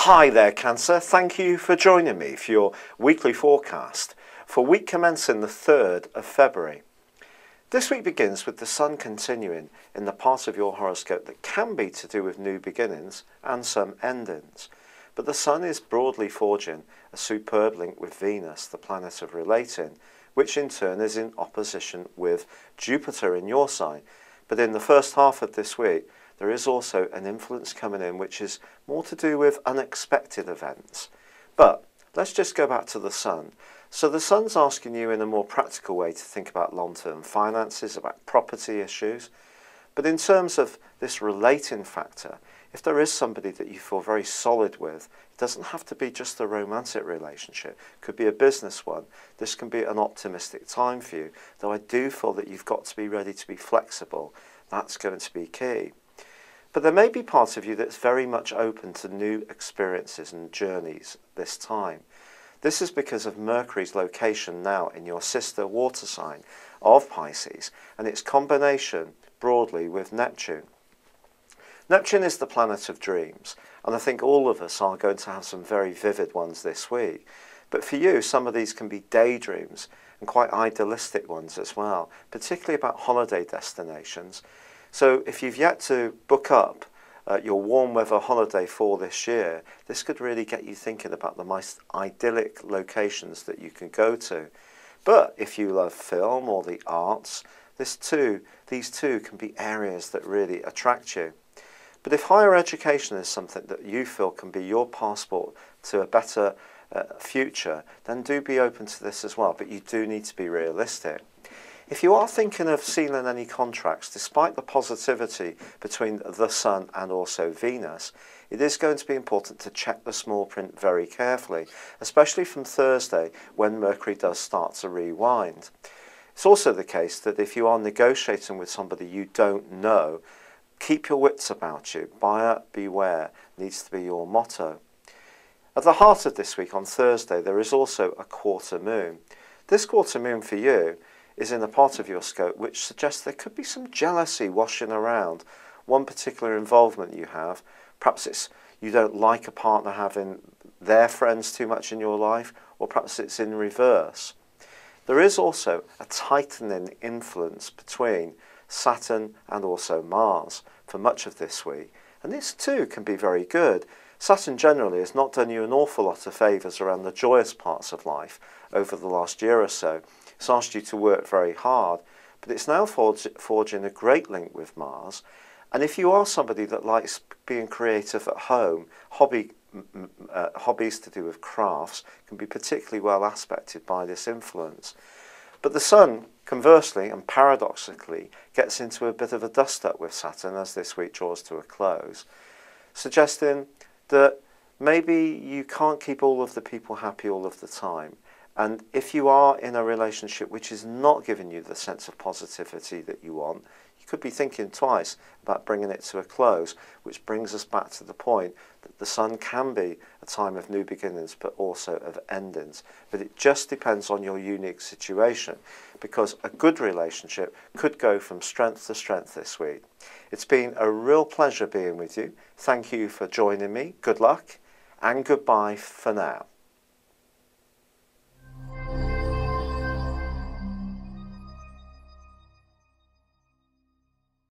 Hi there, Cancer. Thank you for joining me for your weekly forecast for week commencing the 3rd of February. This week begins with the Sun continuing in the part of your horoscope that can be to do with new beginnings and some endings. But the Sun is broadly forging a superb link with Venus, the planet of relating, which in turn is in opposition with Jupiter in your sign. But in the first half of this week, there is also an influence coming in which is more to do with unexpected events. But let's just go back to the Sun. So the Sun's asking you in a more practical way to think about long-term finances, about property issues. But in terms of this relating factor, if there is somebody that you feel very solid with, it doesn't have to be just a romantic relationship. It could be a business one. This can be an optimistic time for you, though I do feel that you've got to be ready to be flexible. That's going to be key. But there may be part of you that's very much open to new experiences and journeys this time. This is because of Mercury's location now in your sister water sign of Pisces and its combination broadly with Neptune. Neptune is the planet of dreams, and I think all of us are going to have some very vivid ones this week. But for you, some of these can be daydreams and quite idealistic ones as well, particularly about holiday destinations. So if you've yet to book up your warm weather holiday for this year, this could really get you thinking about the most idyllic locations that you can go to. But if you love film or the arts, these two can be areas that really attract you. But if higher education is something that you feel can be your passport to a better future, then do be open to this as well. But you do need to be realistic. If you are thinking of sealing any contracts, despite the positivity between the Sun and also Venus, it is going to be important to check the small print very carefully, especially from Thursday when Mercury does start to rewind. It's also the case that if you are negotiating with somebody you don't know, keep your wits about you. Buyer beware needs to be your motto. At the heart of this week on Thursday, there is also a quarter moon. This quarter moon for you is in a part of your scope which suggests there could be some jealousy washing around one particular involvement you have. Perhaps it's you don't like a partner having their friends too much in your life, or perhaps it's in reverse. There is also a tightening influence between Saturn and also Mars for much of this week, and this too can be very good. Saturn generally has not done you an awful lot of favours around the joyous parts of life over the last year or so. It's asked you to work very hard, but it's now forging a great link with Mars. And if you are somebody that likes being creative at home, hobbies to do with crafts can be particularly well aspected by this influence. But the Sun, conversely and paradoxically, gets into a bit of a dust-up with Saturn as this week draws to a close, suggesting that maybe you can't keep all of the people happy all of the time. And if you are in a relationship which is not giving you the sense of positivity that you want, you could be thinking twice about bringing it to a close, which brings us back to the point that the Sun can be a time of new beginnings, but also of endings. But it just depends on your unique situation, because a good relationship could go from strength to strength this week. It's been a real pleasure being with you. Thank you for joining me. Good luck and goodbye for now.